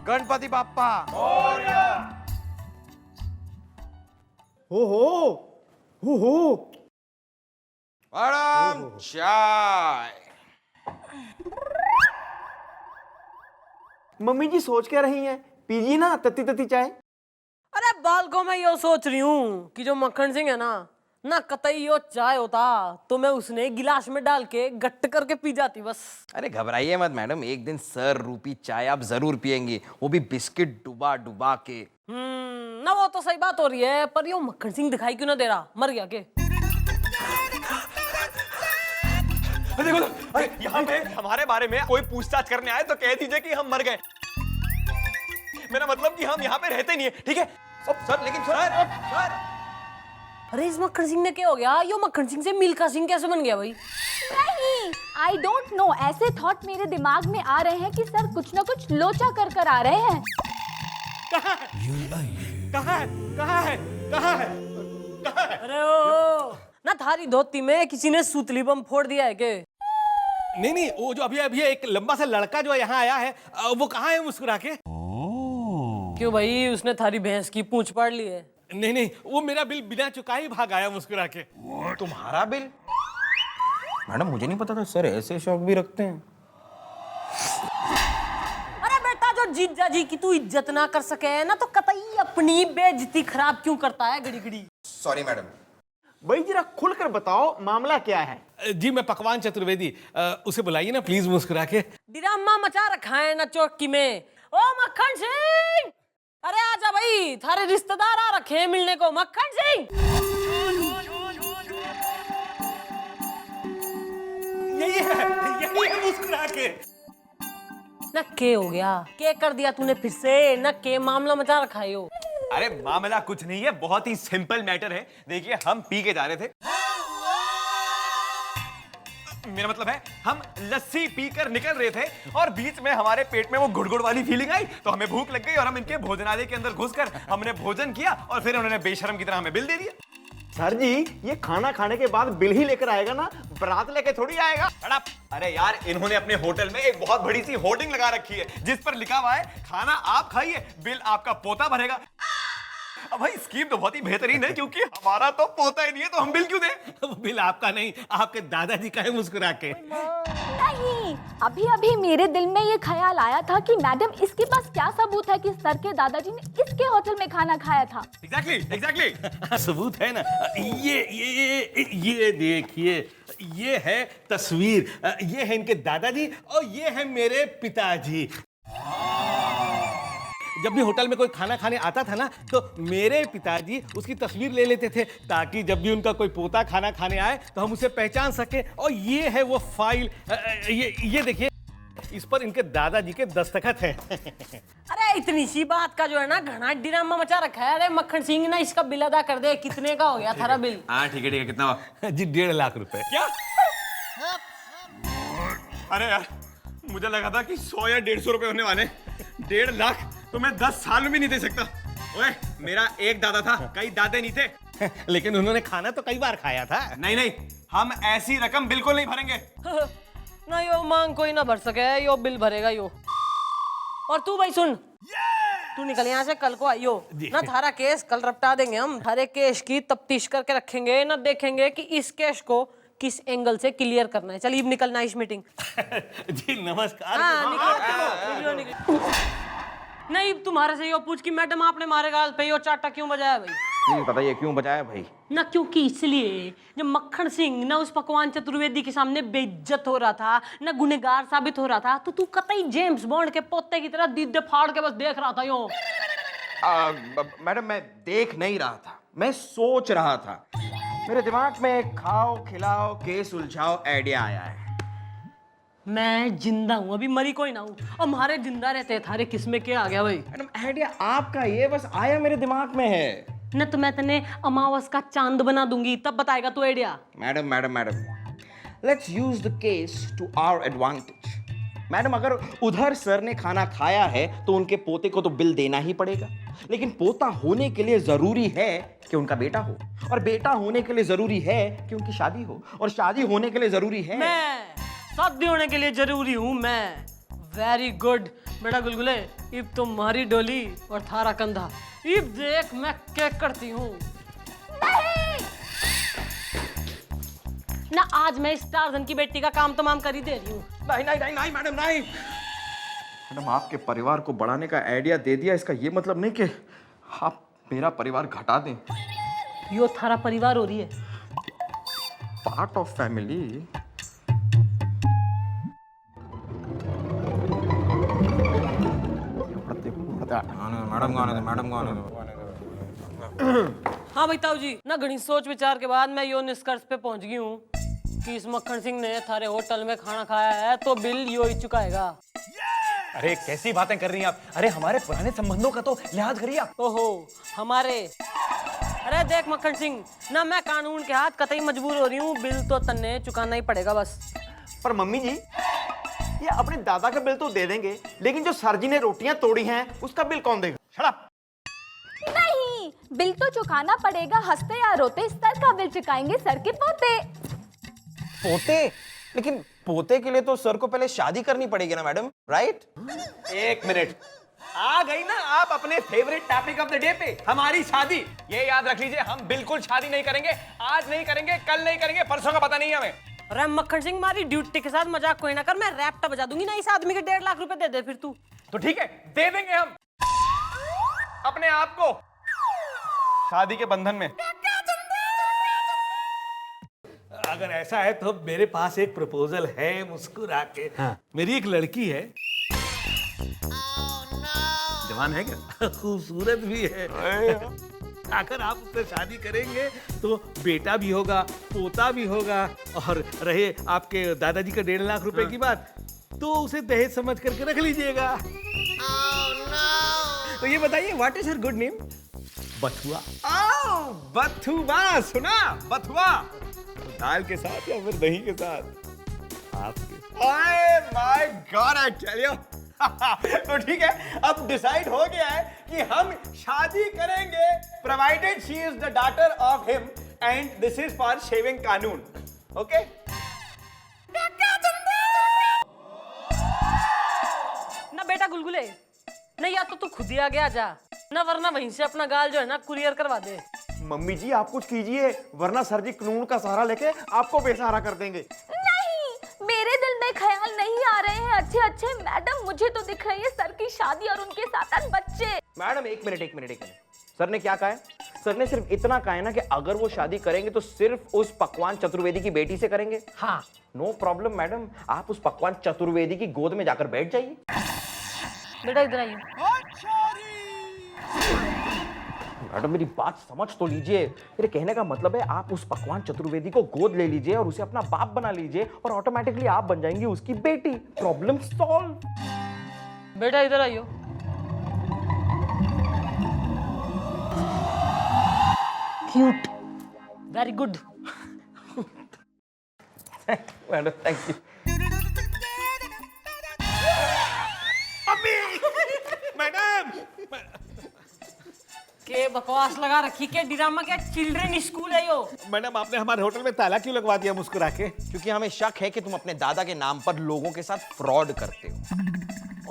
गणपति बाप्पा। हो मैडम चाय। मम्मी जी सोच क्या रही हैं? पीजिए ना तत्ती तत्ती चाय। अरे बालको मैं यो सोच रही हूँ कि जो मक्खन सिंह है ना कतई यो चाय होता तो मैं उसने गिलास में डाल के गट्ट करके पी जाती बस। अरे घबराइए मत मैडम, एक दिन सर रूपी चाय आप जरूर पियेंगी, वो भी बिस्किट डुबा डुबा के। ना वो तो सही बात हो रही है, पर यो मक्खन सिंह दिखाई क्यों ना दे रहा? मर गया के? देखो तो, अरे यहाँ पे हमारे बारे में कोई पूछताछ करने आए तो कह दीजिए कि हम मर गए। मेरा मतलब कि हम यहाँ पे रहते नहीं है, ठीक है? सर लेकिन सर अरे इस मक्खन सिंह ने क्या हो गया? यो मक्खन सिंह से मिल्खा सिंह कैसे बन गया भाई? नहीं, आई डोंट नो, ऐसे थॉट मेरे दिमाग में आ रहे हैं कि सर कुछ ना कुछ लोचा कर कर आ रहे हैं। कहाँ है? अरे ओ ना थारी धोती में किसी ने सूतली बम फोड़ दिया है के? नहीं, वो जो अभी एक लंबा सा लड़का जो यहाँ आया है, वो कहाँ है मुस्कुरा के? क्यों भाई, उसने थारी भैंस की पूंछ पाड़ ली है? नहीं, वो मेरा बिल बिना चुकाए भाग आया मुस्कुरा के। तुम्हारा बिल? मैडम मुझे नहीं पता था सर ऐसे शौक भी रखते हैं। अरे बेटा, जो जीजा जी की तू इज्जत ना कर सके ना तो कतई अपनी बेइज्जती खराब क्यों करता है घड़ी घड़ी? Sorry madam. भाई जरा खुलकर बताओ मामला क्या है? जी मैं पकवान चतुर्वेदी, उसे बुलाइए ना प्लीज मुस्कुरा के। ड्रामा मचा रखा है ना चौकी में। ओ मक्खन सिंह, अरे आजा भाई, थारे रिश्तेदार आ रखे हैं मिलने को। मक्खन सिंह यही है मुस्कुरा के। ना के हो गया? के कर दिया तूने फिर से? ना के मामला मचा रखा है यो? अरे मामला कुछ नहीं है, बहुत ही सिंपल मैटर है। देखिए हम पी के जा रहे थे, मेरा मतलब है हम लस्सी पीकर निकल रहे थे और बीच में हमारे पेट में वो गुड़गुड़ वाली फीलिंग आई तो हमें भूख लग गई और हम इनके भोजनालय के अंदर घुसकर हमने भोजन किया और फिर उन्होंने बेशर्म की तरह हमें बिल दे दिया। सर जी ये खाना खाने के बाद बिल ही लेकर आएगा ना, बारात लेके थोड़ी आएगा। अरे यार, इन्होंने अपने होटल में एक बहुत बड़ी सी होर्डिंग लगा रखी है जिस पर लिखा हुआ है खाना आप खाइए, बिल आपका पोता भरेगा। अब भाई स्कीम तो बहुत ही बेहतरीन है क्योंकि हमारा तो पोता ही नहीं है तो हम बिल क्यों दें? वो बिल आपका नहीं, आपके दादाजी का है मुस्कुरा के। नहीं, अभी अभी मेरे दिल में ये ख्याल आया था कि मैडम इसके पास क्या सबूत है कि सर के दादाजी ने इसके होटल में खाना खाया था। एग्जैक्टली सबूत है ना। ये देखिए, ये है तस्वीर, ये है इनके दादाजी और ये है मेरे पिताजी। जब भी होटल में कोई खाना खाने आता था ना तो मेरे पिताजी उसकी तस्वीर ले लेते थे ताकि जब भी उनका कोई पोता खाना खाने आए तो हम उसे पहचान सके। और ये है वो फाइल, ये देखिए, इस पर इनके दादाजी के दस्तखत हैं। अरे इतनी सी बात का जो है ना घना ड्रामा मचा रखा है। अरे मक्खन सिंह ना इसका बिल अदा कर दे। कितने का हो गया थारा बिल? हाँ ठीक है, कितना हुआ? जी 1.5 लाख रुपए। क्या? अरे यार, मुझे लगा था कि 100 या 150 रुपए होने वाले। 1.5 लाख तो मैं 10 साल में भी नहीं दे सकता। ओए, मेरा एक दादा था, कई दादे नहीं थे। लेकिन उन्होंने खाना तो कई बार खाया था। नहीं, हम ऐसी रकम बिल्कुल नहीं भरेंगे। ना यो मांग कोई ना भर सके, यो बिल भरेगा यो। और तू भाई सुन, तू निकल यहाँ से, कल को आइयो ना। थारा केस कल रपटा देंगे हम। थारे केस की तफ्तीश करके रखेंगे ना, देखेंगे कि इस केस को किस एंगल से क्लियर करना है। चलिए निकलना इस मीटिंग। जी नमस्कार। हाँ, निकलो। नहीं तुम्हारे से यो पूछ कि मैडम आपने मारे गाल पे यो चाटा क्यों बजाया भाई? नहीं बताइए क्यों बजाया भाई? ना क्योंकि इसलिए जब मक्खन सिंह ना उस पकवान चतुर्वेदी के सामने बेइज्जत हो रहा था, ना गुनहगार साबित हो रहा था, तो तू कतई जेम्स बॉन्ड के पोते की तरह दीदे फाड़ के बस देख रहा था यो। मैडम मैं देख नहीं रहा था, मैं सोच रहा था। मेरे दिमाग में एक खाओ खिलाओ केस उलझाओ आइडिया आया है। मैं जिंदा हूँ, अभी मरी कोई ना हूँ। और हमारे जिंदा रहते थारे किसमें क्या आ गया भाई? मैडम आइडिया आपका ये बस आया मेरे दिमाग में है। न तो मैं तने अमावस का चांद बना दूंगी, तब बताएगा तू idea. Madam let's use the case to our advantage. Madam अगर उधर सर ने खाना खाया है तो उनके पोते को तो बिल देना ही पड़ेगा, लेकिन पोता होने के लिए जरूरी है कि उनका बेटा हो, और बेटा होने के लिए जरूरी है कि उनकी शादी हो, और शादी होने के लिए जरूरी है मैं शादी होने के लिए जरूरी हूँ मैं। वेरी गुड, बेटा गुलगुले, इब तुम्हारी डोली और थारा कंधा, इब देख मैं क्या करती हूँ। नहीं। ना आज मैं इस टार्जन की बेटी का काम तमाम कर ही दे रही हूँ। नहीं नहीं नहीं नहीं मैडम नहीं। मैडम आपके परिवार को बढ़ाने का आइडिया दे दिया, इसका ये मतलब नहीं कि आप मेरा परिवार घटा दें। यो थारा परिवार हो रही है। Part of family. हाँ भाई ताऊ जी, ना घनी सोच विचार के बाद मैं यो निष्कर्ष पे पहुंच गई हूँ कि इस मक्खन सिंह ने थारे होटल में खाना खाया है तो बिल यो ही चुकाएगा। अरे कैसी बातें कर रही हैं आप? अरे हमारे पुराने संबंधों का तो लिहाज करिए आप। ओहो हमारे, अरे देख मक्खन सिंह, ना मैं कानून के हाथ कतई मजबूर हो रही हूँ, बिल तो तन्ने चुकाना ही पड़ेगा बस। पर मम्मी जी, ये अपने दादा का बिल तो दे देंगे, लेकिन जो सर जी ने रोटियां तोड़ी हैं उसका बिल कौन देगा? Shut up. नहीं, बिल तो चुकाना पड़ेगा। हंसते या रोते सर का बिल चुकाएंगे सर के पोते। पोते? लेकिन पोते के लिए तो सर को पहले शादी करनी पड़ेगी ना मैडम, राइट? एक मिनट, आ गई ना आप अपने favourite topic of the day पे, हमारी शादी। ये याद रख लीजिए, हम बिल्कुल शादी नहीं करेंगे। आज नहीं करेंगे, कल नहीं करेंगे, परसों का पता नहीं हमें। अरे मक्खन सिंह, मारी ड्यूटी के साथ मजाक कोई ना कर, मैं रैप्टा बजा दूंगी ना इस आदमी के 1.5 लाख रुपए दे दे फिर तू। तो ठीक है, दे देंगे हम अपने आप को शादी के बंधन में। अगर ऐसा है तो मेरे पास एक प्रपोजल है मुस्कुरा के। मेरी एक लड़की है, जवान है क्या? खूबसूरत भी है। अगर आप उससे शादी करेंगे तो बेटा भी होगा, पोता भी होगा, और रहे आपके दादाजी का 1.5 लाख रुपए की बात, तो उसे दहेज समझ करके रख लीजिएगा। तो ये बताइए, what is her good name? बथुआ। बथुआ। सुना? बथुआ दाल के साथ या फिर दही के साथ? आपके ओए my god, I tell you. तो ठीक है, अब डिसाइड हो गया है कि हम शादी करेंगे, provided she is the daughter of him, and this is for shaving कानून। ओके? ना बेटा गुलगुले, नहीं या तो तू खुद ही आगे आ जा ना, वरना वहीं से अपना गाल जो है ना कुरियर करवा दे। मम्मी जी आप कुछ कीजिए, वरना सर जी कानून का सहारा लेके आपको बेसहारा कर देंगे। नहीं, मेरे दिल में ख्याल नहीं आ रहे हैं अच्छे अच्छे। मैडम मुझे तो दिख रही है सर की शादी और उनके 7-8 बच्चे। मैडम एक मिनट। सर ने क्या कहा है? सर ने सिर्फ इतना कहा है ना कि अगर वो शादी करेंगे तो सिर्फ उस पकवान चतुर्वेदी की बेटी से करेंगे। हाँ नो प्रॉब्लम मैडम, आप उस पकवान चतुर्वेदी की गोद में जाकर बैठ जाइए। बेटा इधर आइए। मैडम मेरी बात समझ तो लीजिए। मेरे कहने का मतलब है आप उस पकवान चतुर्वेदी को गोद ले लीजिए और उसे अपना बाप बना लीजिए और ऑटोमेटिकली आप बन जाएंगी उसकी बेटी। Problem solve. बेटा इधर आइयो। Cute, very good. Madam thank you. Madam, के बकवास लगा रखी के ड्रामा के चिल्ड्रन स्कूल है यो। मैडम आपने हमारे होटल में ताला क्यों लगवा दिया मुस्कुरा के? क्योंकि हमें शक है कि तुम अपने दादा के नाम पर लोगों के साथ फ्रॉड करते हो।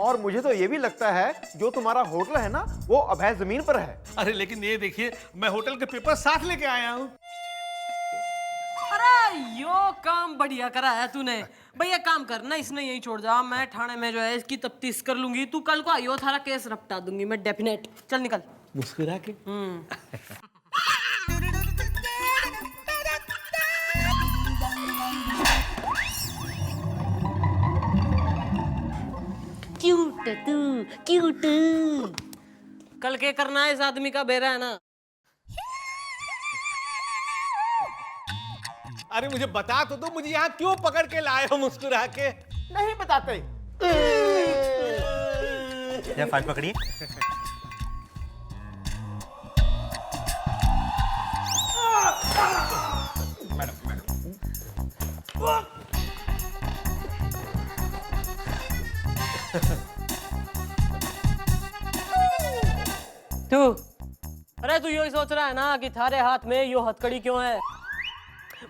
और मुझे तो ये भी लगता है जो तुम्हारा होटल है ना वो अवैध जमीन पर है। अरे लेकिन ये देखिए, मैं होटल के पेपर साथ लेके आया हूँ। अरे यो काम बढ़िया करा है तूने। भैया काम करना, इसने यही छोड़ जा, मैं थाने में जो है इसकी तफ्तीश कर लूंगी। तू कल को आइयो, थारा केस रपटा दूंगी मैं डेफिनेट। चल निकल। मुस्कुरा के। क्यूट तू, क्यूट। कल के करना है इस आदमी का बेरा है ना। अरे मुझे बता तो दो, मुझे यहाँ क्यों पकड़ के लाए हो मुस्कुरा के? नहीं बताते। या फाइल पकड़िए। तू, अरे तू यो ही सोच रहा है ना कि थारे हाथ में यो हथकड़ी क्यों है?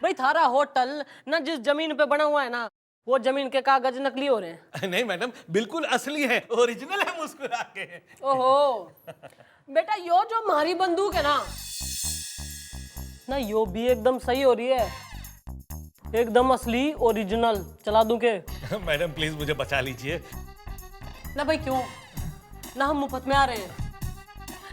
भाई थारा होटल ना जिस जमीन पे बना हुआ है ना, वो जमीन के कागज नकली हो रहे हैं। नहीं मैडम, बिल्कुल असली है, ओरिजिनल है, मुस्कुरा के। ओहो बेटा, यो जो हमारी बंदूक है ना यो भी एकदम सही हो रही है, एकदम असली ओरिजिनल। चला दूं के? मैडम प्लीज मुझे बचा लीजिए। ना भाई क्यों, ना हम मुफ्त में आ रहे हैं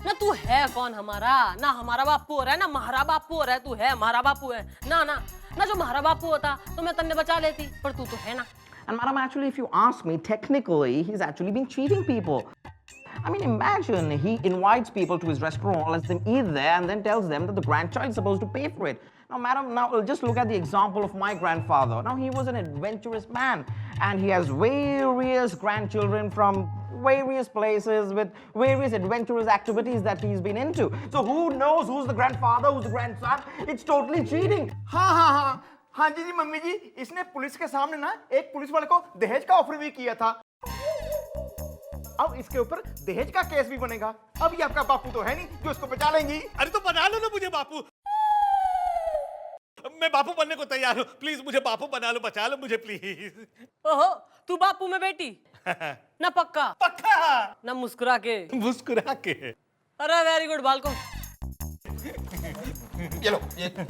ना। तू है कौन हमारा? ना हमारा बापू हो रहा है ना हमारा बापू हो रहा है। तू है हमारा बापू है ना ना ना। जो हमारा बापू होता तो मैं तन्ने बचा लेती, पर तू तो है ना। And madam, actually, if you ask me, technically, he's actually been cheating people. I mean, imagine he invites people to his restaurant, lets them eat there, and then tells them that the grandchild is supposed to pay for it. Now, madam, now just look at the example of my grandfather. Now, he was an adventurous man, and he has various grandchildren from various places with various adventurous activities that he's been into. So, who knows who's the grandfather, who's the grandson? It's totally cheating. हाँ जी mummy जी, इसने police के सामने ना एक police वाले को दहेज का ऑफर भी किया था। अब इसके ऊपर दहेज का केस भी बनेगा। अब ये आपका बापू तो है नहीं जो इसको बचा लेंगी। अरे तो बना लो ना मुझे बापू, मैं बापू बनने को तैयार हूँ। प्लीज मुझे बापू बना लो, बचा लो मुझे प्लीज। ओहो, तू बापू में बेटी ना पक्का पक्का ना मुस्कुरा के। मुस्कुरा के। अरे वेरी गुड बालको। ये लो,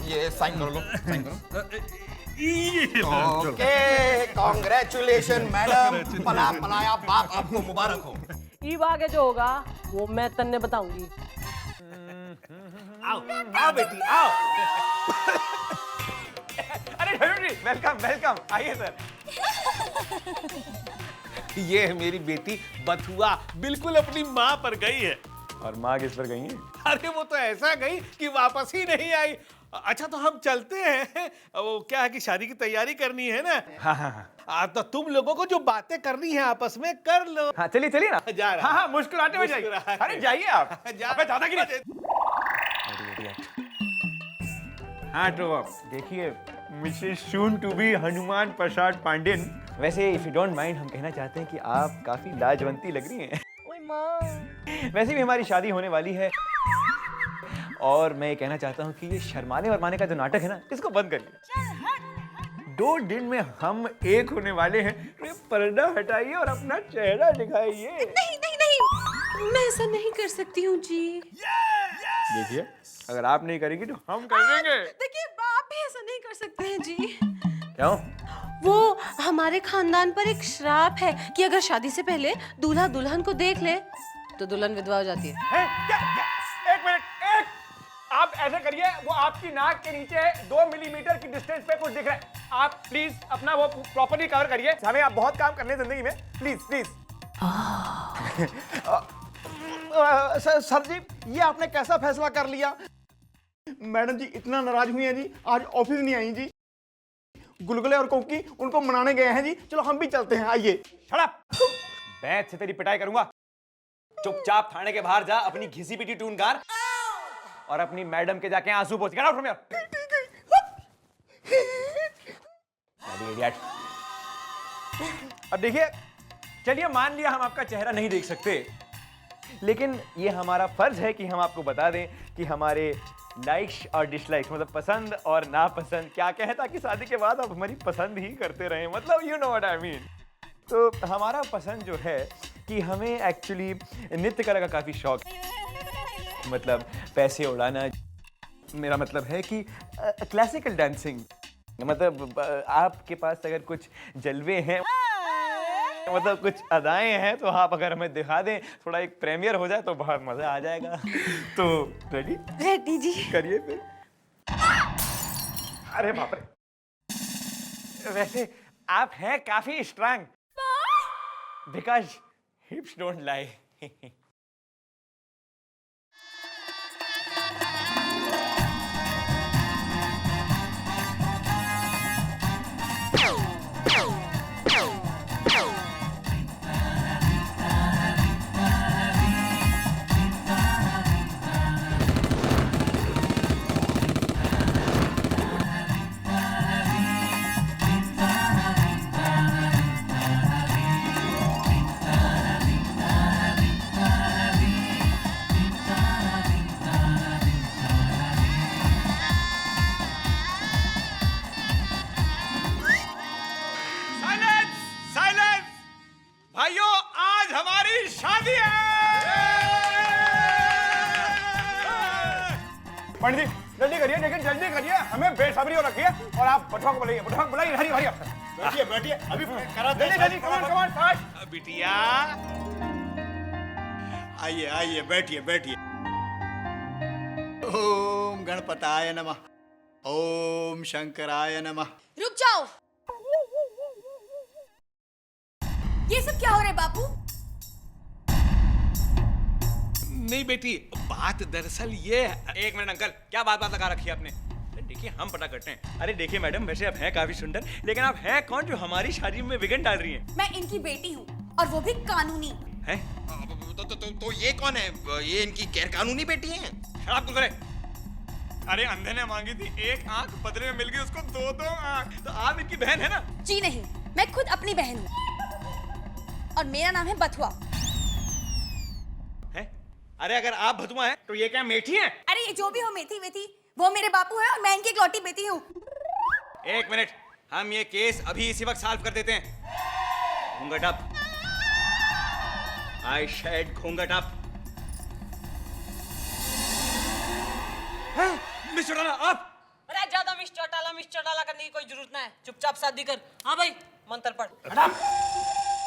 ये साइन करो, लो साइन करो। ओके, ओके, कांग्रेचुलेशन मैडम, पला पलाया बाप आपको मुबारक हो। ईब आगे जो होगा वो मैं तन्ने बताऊंगी। आओ आओ बेटी आओ। अरे वेलकम वेलकम, आइए सर। ये है मेरी बेटी बथुआ, बिल्कुल अपनी माँ पर गई है। और माँ किस पर गई है? अरे वो तो ऐसा गई कि वापस ही नहीं आई। अच्छा तो हम चलते हैं, वो क्या है कि शादी की तैयारी करनी है ना। हाँ तो तुम लोगों को जो बातें करनी है आपस में कर लो। हाँ चलिए चलिए ना। जा रहा। हाँ मुस्कुराते हुए जाइए। अरे जाइए आप। अबे दादागिरी। हाँ तो देखिए, Mrs soon to be Hanuman Prasad पांडेन, वैसे इफ यू डोंट माइंड हम कहना चाहते हैं कि आप काफी लाजवंती लग रही हैं। ओए माँ। वैसे भी हमारी शादी होने वाली है, और मैं ये कहना चाहता हूँ कि ये शर्माने वरमाने का जो नाटक है ना, इसको बंद करिए। 2 दिन में हम एक होने वाले हैं। तो ये पर्दा हटाइए और अपना चेहरा दिखाइए। नहीं नहीं नहीं, मैं ऐसा नहीं कर सकती हूँ जी। देखिए, अगर आप नहीं करेंगी तो हम कर देंगे। देखिए, आप भी ऐसा नहीं कर सकते हैं जी। क्यों? वो हमारे खानदान पर एक श्राप है कि अगर शादी से पहले दूल्हा दुल्हन को देख ले तो दुल्हन विधवा हो जाती है। एक मिनट, आप ऐसे करिए, वो आपकी नाक के नीचे 2 मिलीमीटर की डिस्टेंस पे कुछ दिख रहा है। आप प्लीज अपना वो प्रॉपर्ली कवर करिए। हमें आप बहुत काम करने जिंदगी में, प्लीज प्लीज। सर जी, ये आपने कैसा फैसला कर लिया? मैडम जी इतना नाराज हुई हैं जी, आज ऑफिस नहीं आई जी। गुलगुले और कोकी उनको मनाने गए हैं जी। चलो हम भी चलते हैं, आइए। Shut up! बैठ से तेरी पिटाई करूंगा। चुपचाप थाने के बाहर जा, अपनी घिसी पिटी टूनकार, और अपनी मैडम के जाके आंसू पोंछ। Get out from here. Idiot. अब देखिए, चलिए मान लिया हम आपका चेहरा नहीं देख सकते, लेकिन ये हमारा फर्ज है कि हम आपको बता दें कि हमारे लाइक्स और डिसलाइक्स, मतलब पसंद और नापसंद, क्या कहता कि शादी के बाद आप हमारी पसंद ही करते रहें, मतलब you know what I mean. तो हमारा पसंद जो है कि हमें एक्चुअली नृत्य कला का काफ़ी शौक है, मतलब पैसे उड़ाना। मेरा मतलब है कि क्लासिकल डांसिंग, मतलब आपके पास अगर कुछ जलवे हैं, मतलब कुछ अदाएं हैं, तो आप अगर हमें दिखा दें, थोड़ा एक प्रीमियर हो जाए तो बहुत मजा आ जाएगा। तो रेडी? रेडी जी। करिए फिर। अरे बाप रे, वैसे आप हैं काफी strong, because hips don't lie. Pandit ji जल्दी करिए, लेकिन जल्दी करिए, हमें बेसब्री हो रखी है। और आप बटुआ को बुलाइए, बटुआ को बुलाइए, हरी हरी बैठिए बैठिए, अभी करा जल्दी जल्दी, कमान कमान फास्ट। बिटिया आइए आइए, बैठिए बैठिए। ओम गणपताय नमः, ओम शंकराय नमः। रुक जाओ, ये सब क्या हो रहा है बापू? नहीं बेटी, बात दरअसल ये है। एक मिनट अंकल, क्या बात लगा रखी है आपने? देखिए हम पता करते हैं। अरे देखिए मैडम, वैसे आप हैं काफी सुंदर, लेकिन आप हैं कौन जो हमारी शादी में विघ्न डाल रही हैं? मैं इनकी बेटी हूँ, और वो भी कानूनी। हैं? तो ये कौन है? ये इनकी गैर कानूनी बेटी है? शराब तो करे। अरे अंधे ने मांगी थी एक आंख, बदले में मिल गई उसको दो आंख। तो आप इनकी बहन है ना? जी नहीं, मैं खुद अपनी बहन हूँ, और मेरा नाम है बथुआ। हैं? अरे अगर आप भतुआ हैं तो ये क्या मेठी हैं? अरे ये जो भी हो, मेथी वेथी, वो मेरे बापू है और मैं इनकी इकलौती बेटी हूँ। एक मिनट, हम ये केस अभी इसी वक्त सॉल्व कर देते हैं। घूंघट अप। आई शेड घूंघट अप। मिस्टर चौटाला आप? अरे ज्यादा मिस चौटाला करने की कोई जरूरत ना है, चुपचाप शादी कर। हाँ भाई, मंत्र पढ़।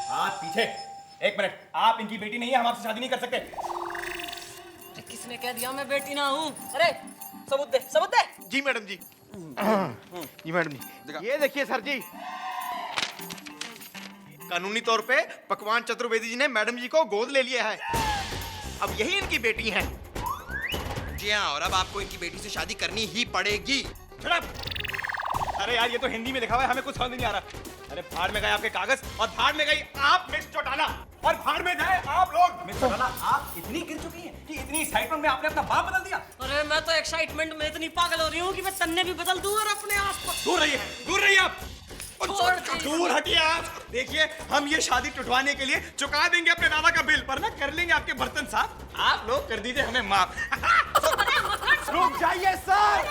हाथ पीछे। एक मिनट, आप इनकी बेटी नहीं है, हम आपसे शादी नहीं कर सकते। किसने कह दिया मैं बेटी ना हूँ? अरे सबूत दे, सबूत दे। जी मैडम जी। जी मैडम जी, ये देखिए सर जी, कानूनी तौर पे पकवान चतुर्वेदी जी ने मैडम जी को गोद ले लिया है। अब यही इनकी बेटी हैं। जी हाँ, और अब आपको इनकी बेटी से शादी करनी ही पड़ेगी। Shut up! अरे यार, ये तो हिंदी में लिखा हुआ है, हमें कुछ समझ नहीं आ रहा। अरे भाड़ में गए आपके कागज, और भाड़ में गई आप मिस चौटाला, और भाड़ में जाए आप लोग। मिस चौटाला, आप इतनी गिर चुकी हैं कि इतनी एक्साइटमेंट में आपने अपना बाप बदल दिया। अरे मैं तो एक्साइटमेंट में इतनी पागल हो रही हूँ कि मैं तन्ने भी बदल दूँ और अपने आप को। दूर रहिए आप। छोड़ दे। दूर हटिए आप। देखिए, हम ये शादी टुटवाने के लिए चुका देंगे अपने दादा का बिल, पर ना कर लेंगे आपके बर्तन साफ। आप लोग कर दीजिए हमें माफ। रुक जाइए सर।